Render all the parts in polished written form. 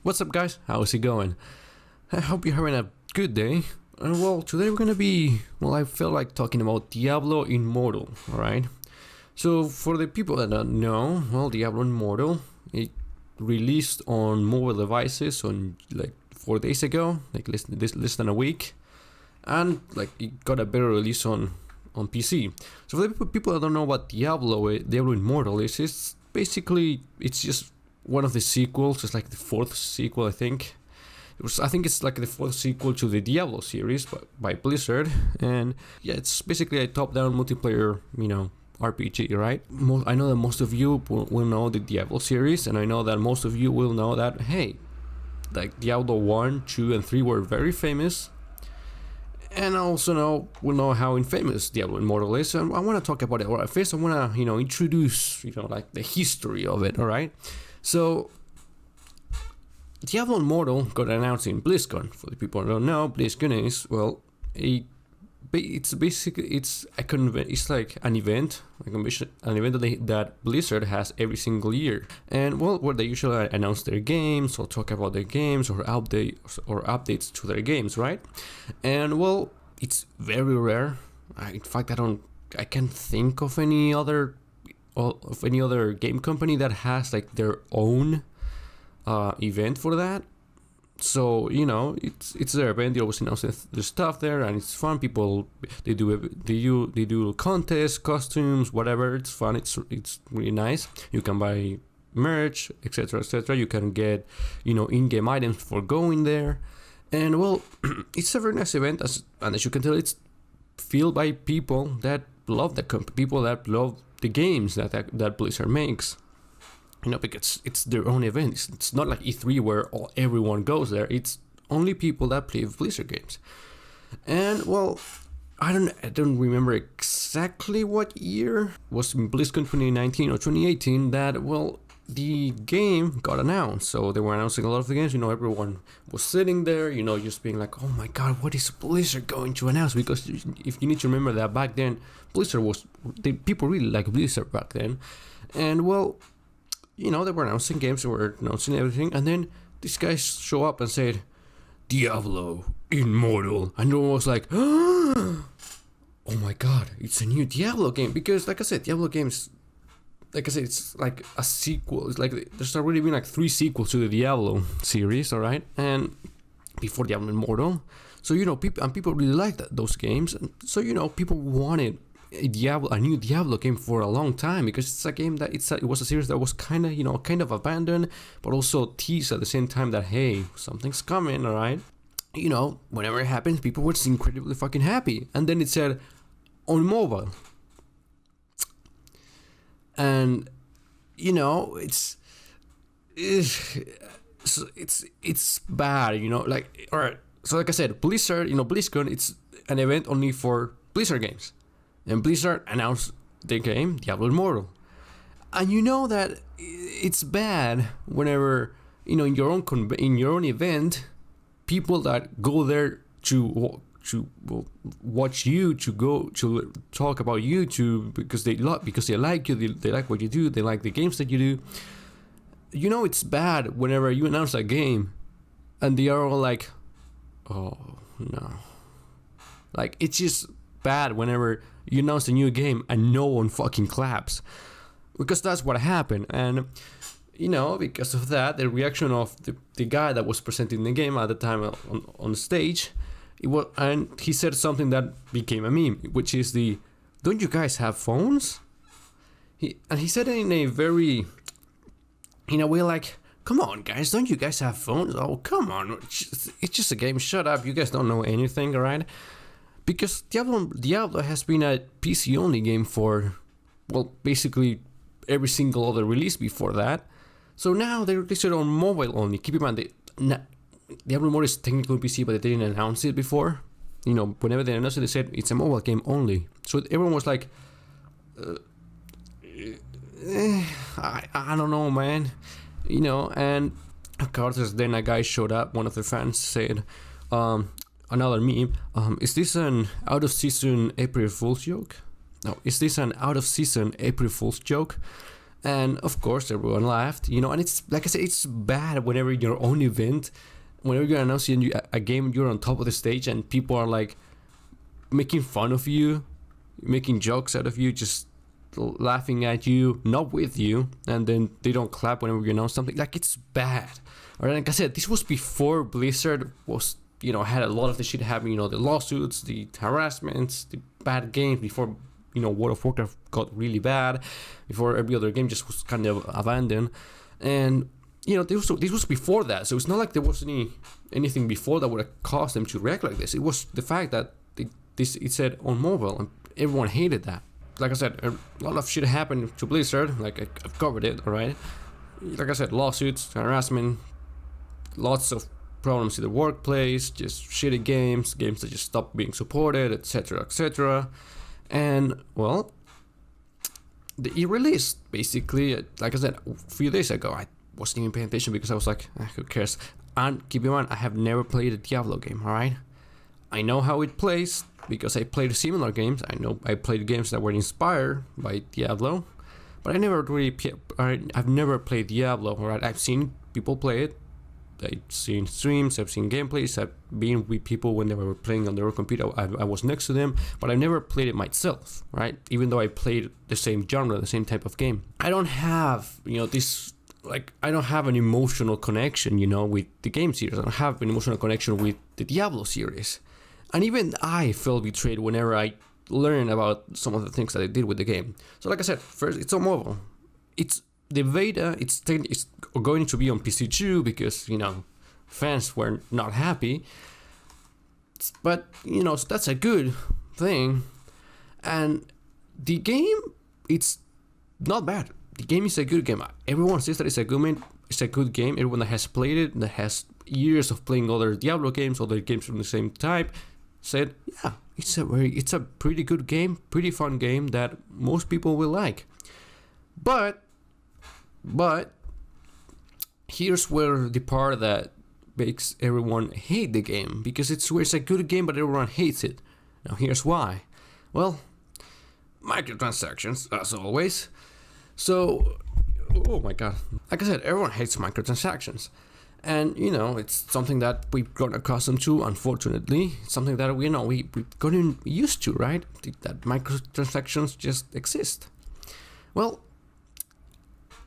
What's up, guys? How's it going? I hope you're having a good day. Well, today we're gonna be, I feel like talking about Diablo Immortal, alright? So, for the people that don't know, Diablo Immortal, it released on mobile devices on like 4 days ago, like less than a week, and like it got a better release on PC. So, for the people that don't know what Diablo Immortal is, it's basically, it's just one of the sequels. It's like the fourth sequel, I think. I think it's like the fourth sequel to the Diablo series by Blizzard, and yeah, it's basically a top-down multiplayer, RPG, right? I know that most of you will know the Diablo series, and I know that most of you will know that, hey, like Diablo 1, 2, and 3 were very famous, and I also will know how infamous Diablo Immortal is, and I want to talk about it. Well, first I want to, introduce, like the history of it, alright? So, Diablo Immortal got announced in BlizzCon. For the people who don't know, BlizzCon is, it's like an event, that Blizzard has every single year, and where they usually announce their games or talk about their games or updates to their games, right? And it's very rare. In fact, I can't think of any other game company that has like their own event for that. So it's their event. They always announce the stuff there, and it's fun. People they do contests, costumes, whatever. It's fun. It's really nice. You can buy merch, etc., etc. You can get in-game items for going there, and it's a very nice event. And as you can tell, it's filled by people that love people that love the games that Blizzard makes. Because it's their own event. It's not like E3 where everyone goes there. It's only people that play Blizzard games. And I don't remember exactly what year was in BlizzCon 2019 or 2018 that the game got announced. So they were announcing a lot of the games. Everyone was sitting there, just being like, oh my god, what is Blizzard going to announce? Because if you need to remember that back then, people really liked Blizzard back then. And they were announcing games, they were announcing everything, and then these guys show up and said, Diablo Immortal, and everyone was like, oh my god, it's a new Diablo game. Because like I said, Diablo games, it's like a sequel. It's like there's already been like 3 sequels to the Diablo series, alright, and before Diablo Immortal. So people really liked those games, and so people wanted a new Diablo game for a long time, because it's a game that it was a series that was kind of abandoned, but also teased at the same time that, hey, something's coming, alright? Whenever it happens, people were incredibly fucking happy, and then it said on mobile, and it's bad, like, alright. So like I said, Blizzard, BlizzCon, it's an event only for Blizzard games. And Blizzard announced their game, Diablo Immortal. And that it's bad whenever, in your own event, people that go there to watch you, to talk about you, because they like you, they like what you do, they like the games that you do. It's bad whenever you announce a game and they are all like, oh no. Like, it's just bad whenever you announce a new game and no one fucking claps, because that's what happened. And because of that, the reaction of the guy that was presenting the game at the time on stage, and he said something that became a meme, which is don't you guys have phones? He said it in a way like, come on guys, don't you guys have phones? Oh, come on, it's just a game, shut up, you guys don't know anything, alright? Because Diablo has been a PC-only game for, basically every single other release before that. So now they released it on mobile only. Keep in mind, Diablo Immortal is technically PC, but they didn't announce it before. Whenever they announced it, they said it's a mobile game only. So everyone was like, I don't know, man. And of course, then a guy showed up, one of the fans said, another meme, is this an out-of-season April Fool's joke? No, is this an out-of-season April Fool's joke? And of course, everyone laughed, you know. And it's like I said, it's bad whenever your own event, whenever you're announcing a game, you're on top of the stage, and people are like making fun of you, making jokes out of you, just laughing at you, not with you, and then they don't clap whenever you announce something. Like, it's bad. Or like I said, this was before Blizzard was, you know, had a lot of the shit happening, you know, the lawsuits, the harassments, the bad games, before, you know, World of Warcraft got really bad, before every other game just was kind of abandoned. And, you know, this was before that, so it's not like there was anything before that would have caused them to react like this. It was the fact that it said on mobile, and everyone hated that. Like I said, a lot of shit happened to Blizzard, like I've covered it, alright? Like I said, lawsuits, harassment, lots of problems in the workplace, just shitty games that just stopped being supported, etc., etc. And, well, it released, basically, like I said, a few days ago. I wasn't even paying attention because I was like, who cares? And keep in mind, I have never played a Diablo game, alright? I know how it plays because I played similar games. I know I played games that were inspired by Diablo, but I've never played Diablo, alright? I've seen people play it. I've seen streams, I've seen gameplays, I've been with people when they were playing on their own computer. I was next to them, but I never played it myself, right? Even though I played the same genre, the same type of game. I don't have, you know, I don't have an emotional connection, you know, with the game series. I don't have an emotional connection with the Diablo series. And even I felt betrayed whenever I learned about some of the things that I did with the game. So like I said, first, it's on mobile. It's the beta, it's going to be on PC too, because, you know, fans were not happy. But, you know, so that's a good thing. And the game, it's not bad. The game is a good game. Everyone says that it's a good game. Everyone that has played it, that has years of playing other Diablo games, other games from the same type, said, yeah, it's a pretty good game, pretty fun game that most people will like. But here's where the part that makes everyone hate the game, because it's a good game, but everyone hates it. Now here's why. Well, microtransactions, as always. So, oh my god, like I said, everyone hates microtransactions. And, you know, it's something that we've gotten accustomed to, unfortunately. It's something that we've gotten used to, right? That microtransactions just exist. Well,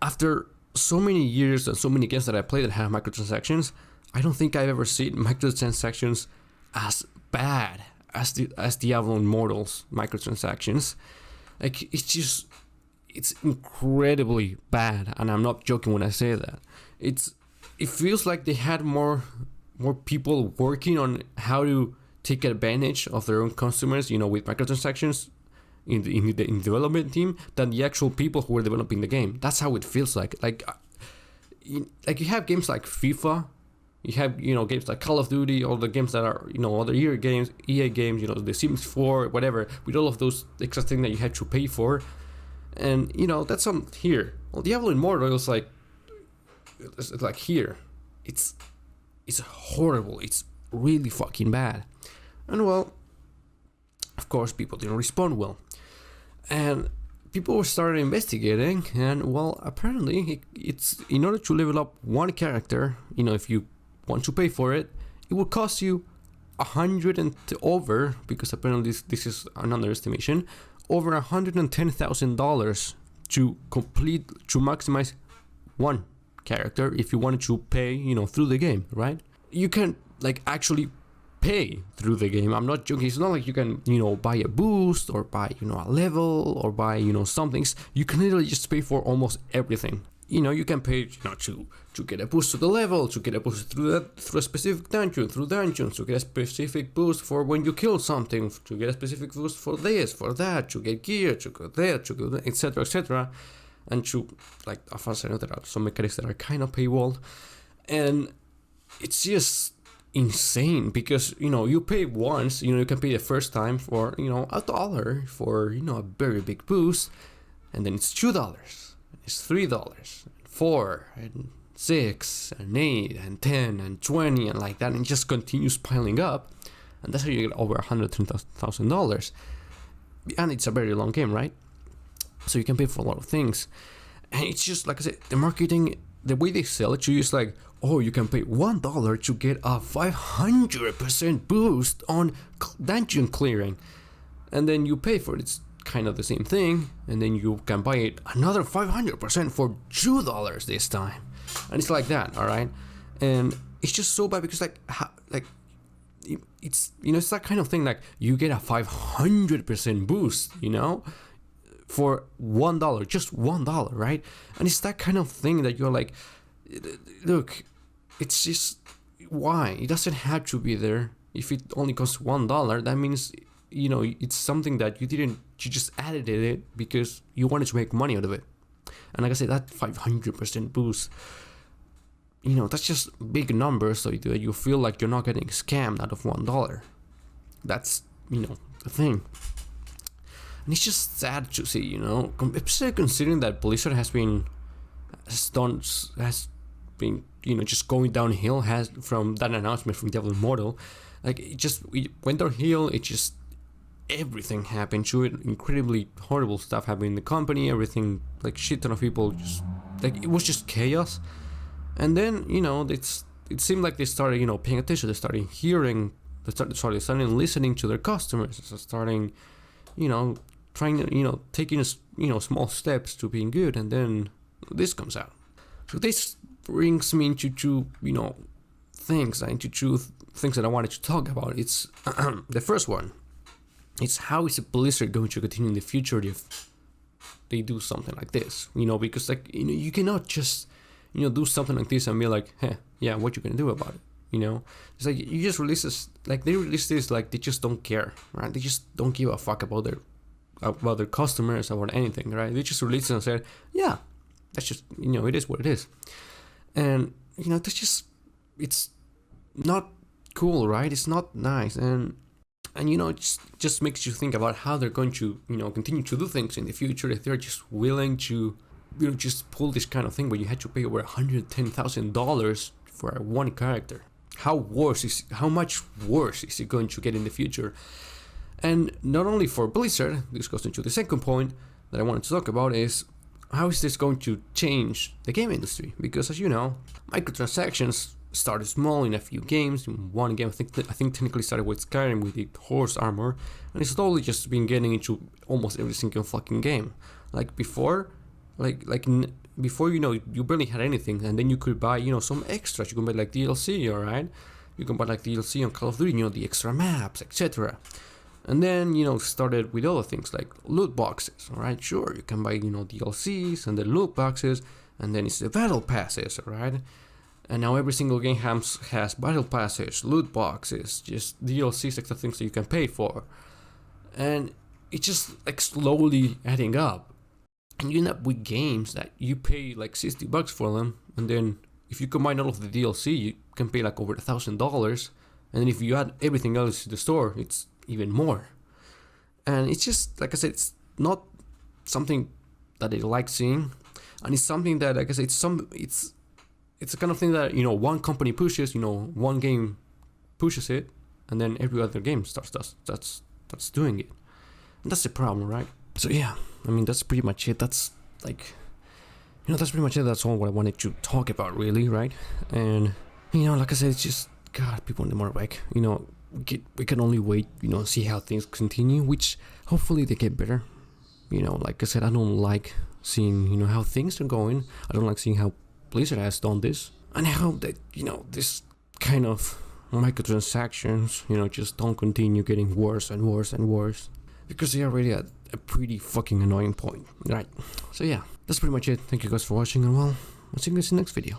after so many years and so many games that I played that have microtransactions, I don't think I've ever seen microtransactions as bad as Diablo Immortal's microtransactions. Like, it's incredibly bad, and I'm not joking when I say that. It feels like they had more people working on how to take advantage of their own customers, you know, with microtransactions in the development team, than the actual people who were developing the game. That's how it feels like. Like you have games like FIFA, you have, you know, games like Call of Duty, all the games that are, you know, other EA games, you know, The Sims 4, whatever, with all of those extra things that you had to pay for. And, you know, that's on here. Well, Diablo Immortal is like here. It's horrible. It's really fucking bad. And, well, of course, people didn't respond well. And people started investigating, and, well, apparently it's in order to level up one character, you know, if you want to pay for it, it will cost you 100 and over, because apparently this is an underestimation, over $110,000 to maximize one character if you wanted to pay, you know, through the game, right? You can, like, actually pay through the game. I'm not joking. It's not like you can, you know, buy a boost or buy, you know, a level or buy, you know, some things. You can literally just pay for almost everything. You know, you can pay, you know, to get a boost to the level, to get a boost through a specific dungeon, through dungeons, to get a specific boost for when you kill something, to get a specific boost for this, for that, to get gear, to go there, to go there, etc., etc. And to, like, of course, I know there are some mechanics that are kind of paywalled, and it's just insane because, you know, you pay once, you know, you can pay the first time for, you know, $1 for, you know, a very big boost, and then it's $2, it's $3, $4, and $6, and $8, and $10, and $20, and like that, and it just continues piling up, and that's how you get over $110,000, and it's a very long game, right? So you can pay for a lot of things. And it's just, like I said, the marketing, the way they sell it to you is like, oh, you can pay $1 to get a 500% boost on dungeon clearing. And then you pay for it. It's kind of the same thing. And then you can buy it another 500% for $2 this time. And it's like that, all right? And it's just so bad because it's, you know, it's that kind of thing, like you get a 500% boost, you know, for $1, just $1, right? And it's that kind of thing that you're like, look, it's just, why? It doesn't have to be there. If it only costs $1, that means, you know, it's something that you just added it because you wanted to make money out of it. And like I said, that 500% boost, you know, that's just big numbers, so you feel like you're not getting scammed out of $1. That's, you know, the thing. And it's just sad to see, you know, especially considering that Blizzard has been, you know, just going downhill from that announcement from Diablo Immortal. Like, it went downhill. It just, everything happened to it. Incredibly horrible stuff happened in the company. Everything, like, shit ton of people just, like, it was just chaos. And then, you know, it seemed like they started, you know, paying attention. They started hearing, they started listening to their customers. They starting, you know, trying to, you know, taking, you know, small steps to being good. And then this comes out. So this brings me into two, you know, things that I wanted to talk about. It's the first one. It's how is Blizzard going to continue in the future if they do something like this? You know, because, like, you know, you cannot just, you know, do something like this and be like, hey, yeah, what you gonna do about it? You know, it's like you just release this, like they release this, like they just don't care, right? They just don't give a fuck about their customers, about anything, right? They just release it and said, yeah, that's just, you know, it is what it is. And, you know, that's just, it's not cool, right? It's not nice. And you know, it just makes you think about how they're going to, you know, continue to do things in the future if they're just willing to, you know, just pull this kind of thing where you had to pay over $110,000 for one character. How much worse is it going to get in the future? And not only for Blizzard, this goes into the second point that I wanted to talk about, is how is this going to change the game industry? Because, as you know, microtransactions started small in a few games. In one game, I think technically started with Skyrim with the horse armor, and it's slowly just been getting into almost every single fucking game. Like before, before, you know, you barely had anything, and then you could buy, you know, some extras. You can buy like DLC, alright? You can buy like DLC on Call of Duty, you know, the extra maps, etc. And then, you know, started with other things like loot boxes, alright? Sure, you can buy, you know, DLCs and the loot boxes, and then it's the battle passes, alright? And now every single game has battle passes, loot boxes, just DLCs, extra things that you can pay for. And it's just like slowly adding up. And you end up with games that you pay like $60 for them, and then if you combine all of the DLC, you can pay like over $1,000. And then if you add everything else to the store, it's even more. And it's just, like I said, it's not something that I like seeing, and it's something that, like I said, it's the kind of thing that, you know, one company pushes, you know, one game pushes it, and then every other game starts doing it. And that's the problem, right? So yeah, I mean, that's pretty much it. That's like, you know, that's pretty much it. That's all what I wanted to talk about, really, right? And, you know, like I said, it's just, God, people need more back. You know, we can only wait, you know, see how things continue, which hopefully they get better. You know, like I said, I don't like seeing, you know, how things are going. I don't like seeing how Blizzard has done this. And I hope that, you know, this kind of microtransactions, you know, just don't continue getting worse and worse and worse, because they are already at a pretty fucking annoying point, right? So yeah, that's pretty much it. Thank you guys for watching, and well, I'll see you guys in the next video.